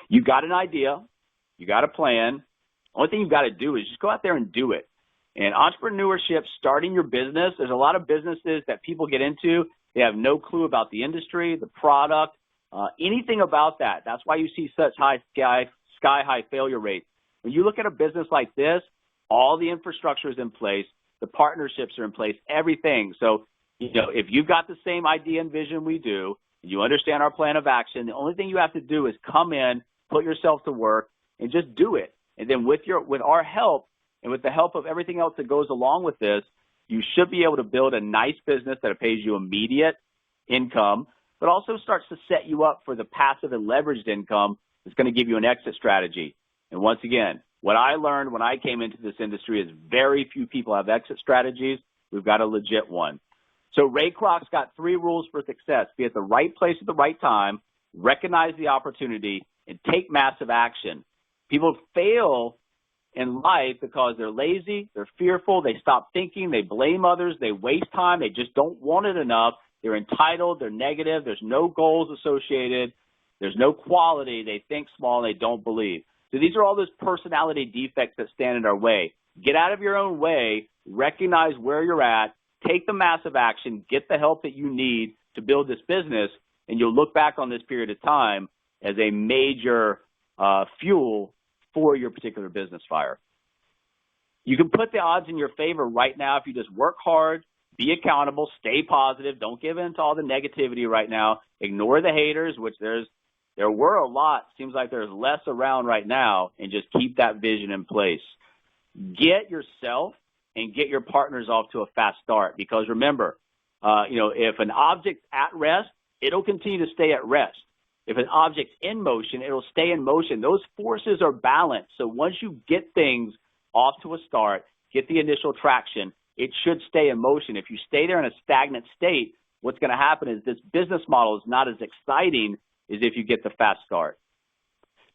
You got an idea. You got a plan. Only thing you've got to do is just go out there and do it. And entrepreneurship, starting your business, there's a lot of businesses that people get into. They have no clue about the industry, the product, anything about that. That's why you see such sky-high failure rates. When you look at a business like this, all the infrastructure is in place. The partnerships are in place, everything. So, if you've got the same idea and vision we do, and you understand our plan of action, the only thing you have to do is come in, put yourself to work, and just do it. And then with our help and with the help of everything else that goes along with this, you should be able to build a nice business that pays you immediate income, but also starts to set you up for the passive and leveraged income that's going to give you an exit strategy. And once again, what I learned when I came into this industry is very few people have exit strategies. We've got a legit one. So Ray Kroc's got 3 rules for success. Be at the right place at the right time, recognize the opportunity, and take massive action. People fail in life because they're lazy, they're fearful, they stop thinking, they blame others, they waste time, they just don't want it enough, they're entitled, they're negative, there's no goals associated, there's no quality, they think small, and they don't believe. So these are all those personality defects that stand in our way. Get out of your own way, recognize where you're at, take the massive action, get the help that you need to build this business, and you'll look back on this period of time as a major fuel for your particular business fire. You can put the odds in your favor right now if you just work hard, be accountable, stay positive, don't give in to all the negativity right now, ignore the haters, which there were a lot, seems like there's less around right now, and just keep that vision in place. Get yourself and get your partners off to a fast start, because remember, if an object's at rest, it'll continue to stay at rest. If an object's in motion, it'll stay in motion. Those forces are balanced. So once you get things off to a start, get the initial traction, it should stay in motion. If you stay there in a stagnant state, what's going to happen is this business model is not as exciting as if you get the fast start.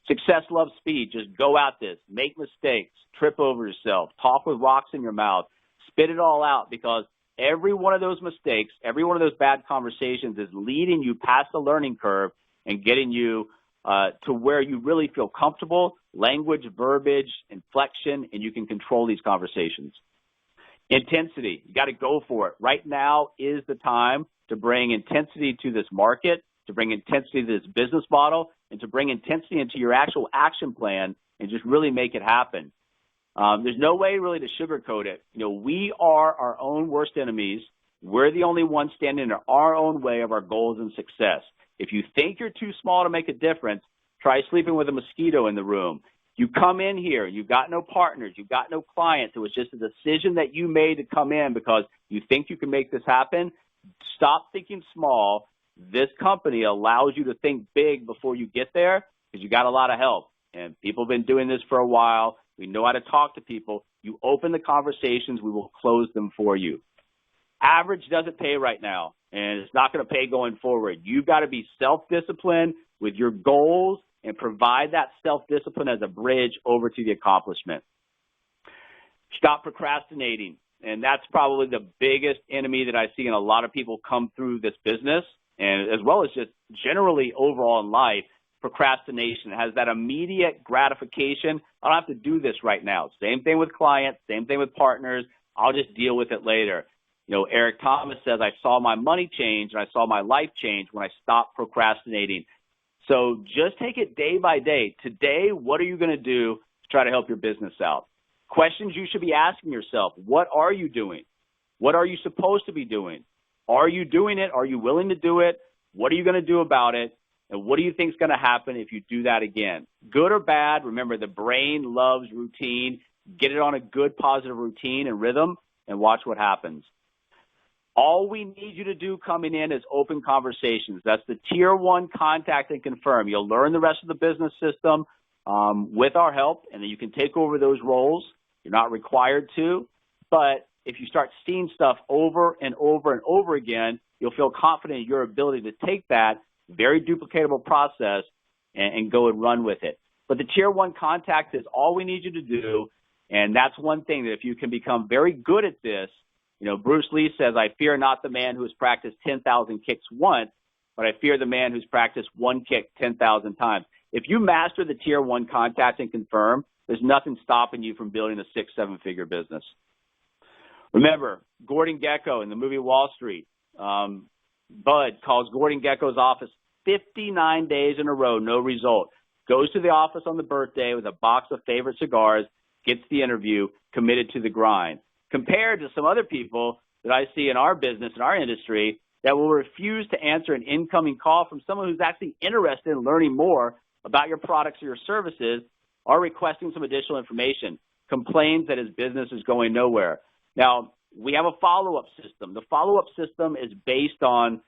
Success loves speed. Just go at this. Make mistakes. Trip over yourself. Talk with rocks in your mouth. Spit it all out, because every one of those mistakes, every one of those bad conversations is leading you past the learning curve and getting you to where you really feel comfortable, language, verbiage, inflection, and you can control these conversations. Intensity. You got to go for it. Right now is the time to bring intensity to this market, to bring intensity to this business model, and to bring intensity into your actual action plan and just really make it happen. There's no way really to sugarcoat it. We are our own worst enemies. We're the only ones standing in our own way of our goals and success. If you think you're too small to make a difference, try sleeping with a mosquito in the room. You come in here, you've got no partners, you've got no clients. It was just a decision that you made to come in because you think you can make this happen. Stop thinking small. This company allows you to think big before you get there because you got a lot of help. And people have been doing this for a while. We know how to talk to people. You open the conversations, we will close them for you. Average doesn't pay right now, and it's not going to pay going forward. You've got to be self-disciplined with your goals and provide that self-discipline as a bridge over to the accomplishment. Stop procrastinating, and that's probably the biggest enemy that I see in a lot of people come through this business, and as well as just generally overall in life. Procrastination has that immediate gratification. I don't have to do this right now. Same thing with clients, same thing with partners. I'll just deal with it later. Eric Thomas says, I saw my money change and I saw my life change when I stopped procrastinating. So just take it day by day. Today, what are you going to do to try to help your business out? Questions you should be asking yourself. What are you doing? What are you supposed to be doing? Are you doing it? Are you willing to do it? What are you going to do about it? And what do you think is going to happen if you do that again? Good or bad, remember, the brain loves routine. Get it on a good, positive routine and rhythm and watch what happens. All we need you to do coming in is open conversations. That's the tier 1 contact and confirm. You'll learn the rest of the business system with our help, and then you can take over those roles. You're not required to, but if you start seeing stuff over and over and over again, you'll feel confident in your ability to take that very duplicatable process and go and run with it. But the tier 1 contact is all we need you to do, and that's one thing that if you can become very good at this. Bruce Lee says, I fear not the man who has practiced 10,000 kicks once, but I fear the man who's practiced one kick 10,000 times. If you master the tier 1 contact and confirm, there's nothing stopping you from building a 6-7-figure business. Remember, Gordon Gekko in the movie Wall Street, Bud calls Gordon Gekko's office 59 days in a row, no result. Goes to the office on the birthday with a box of favorite cigars, gets the interview, committed to the grind. Compared to some other people that I see in our business, in our industry, that will refuse to answer an incoming call from someone who's actually interested in learning more about your products or your services or requesting some additional information, complains that his business is going nowhere. Now, we have a follow-up system. The follow-up system is based on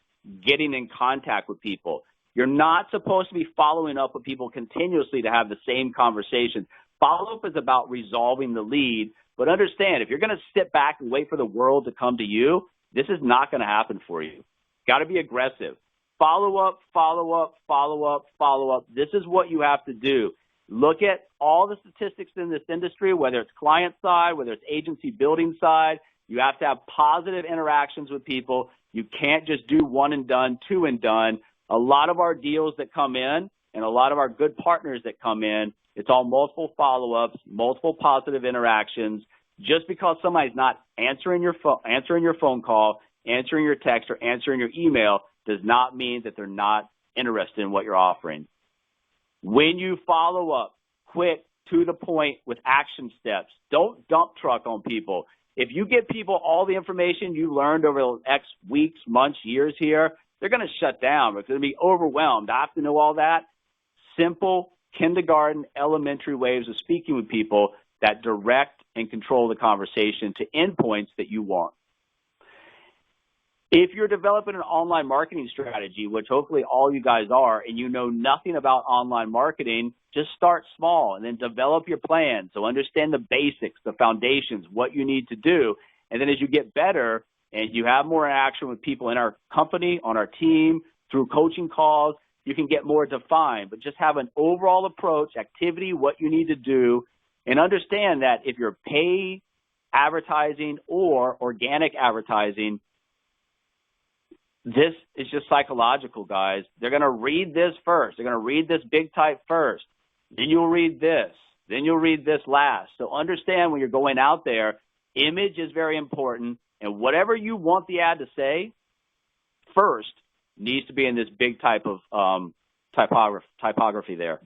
getting in contact with people. You're not supposed to be following up with people continuously to have the same conversation. Follow-up is about resolving the lead. But understand, if you're going to sit back and wait for the world to come to you, this is not going to happen for you. Got to be aggressive. Follow up, follow up, follow up, follow up. This is what you have to do. Look at all the statistics in this industry, whether it's client side, whether it's agency building side. You have to have positive interactions with people. You can't just do one and done, two and done. A lot of our deals that come in and a lot of our good partners that come in, it's all multiple follow-ups, multiple positive interactions. Just because somebody's not answering your phone call, answering your text, or answering your email does not mean that they're not interested in what you're offering. When you follow up, quick, to the point with action steps. Don't dump truck on people. If you give people all the information you learned over the X weeks, months, years here, they're going to shut down. They're going to be overwhelmed. I have to know all that. Simple kindergarten, elementary ways of speaking with people that direct and control the conversation to endpoints that you want. If you're developing an online marketing strategy, which hopefully all you guys are, and you know nothing about online marketing, just start small and then develop your plan. So understand the basics, the foundations, what you need to do. And then as you get better and you have more interaction with people in our company, on our team, through coaching calls, you can get more defined, but just have an overall approach, activity, what you need to do, and understand that if you're paid advertising or organic advertising, this is just psychological, guys. They're going to read this first. They're going to read this big type first. Then you'll read this. Then you'll read this last. So understand when you're going out there, image is very important, and whatever you want the ad to say first needs to be in this big type of typography there.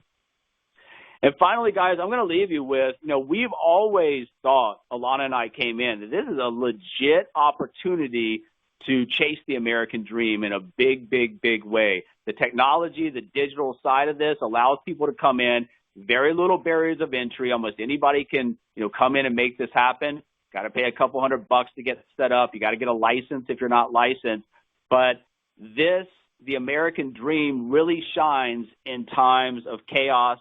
And finally, guys, I'm going to leave you with, we've always thought, Alana and I came in, that this is a legit opportunity to chase the American dream in a big, big, big way. The technology, the digital side of this allows people to come in, very little barriers of entry. Almost anybody can, come in and make this happen. Got to pay a couple $100 to get set up. You got to get a license if you're not licensed. But the American dream really shines in times of chaos,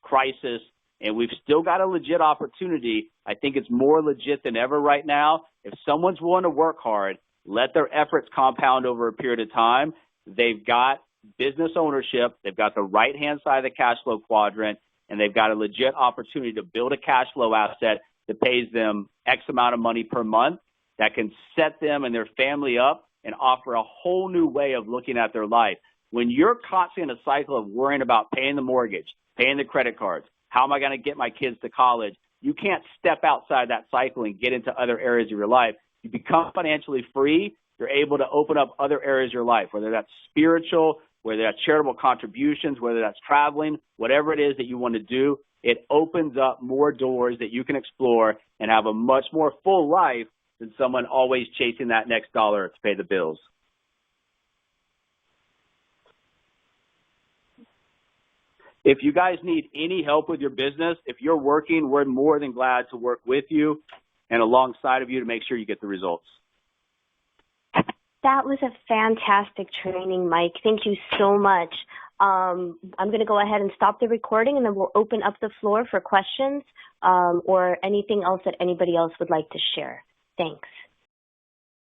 crisis, and we've still got a legit opportunity. I think it's more legit than ever right now. If someone's willing to work hard, let their efforts compound over a period of time, they've got business ownership, they've got the right-hand side of the cash flow quadrant, and they've got a legit opportunity to build a cash flow asset that pays them X amount of money per month that can set them and their family up and offer a whole new way of looking at their life. When you're constantly in a cycle of worrying about paying the mortgage, paying the credit cards, how am I going to get my kids to college, you can't step outside that cycle and get into other areas of your life. You become financially free, you're able to open up other areas of your life, whether that's spiritual, whether that's charitable contributions, whether that's traveling, whatever it is that you want to do. It opens up more doors that you can explore and have a much more full life than someone always chasing that next dollar to pay the bills. If you guys need any help with your business, if you're working, we're more than glad to work with you and alongside of you to make sure you get the results. That was a fantastic training, Mike. Thank you so much. I'm going to go ahead and stop the recording, and then we'll open up the floor for questions or anything else that anybody else would like to share. Thanks.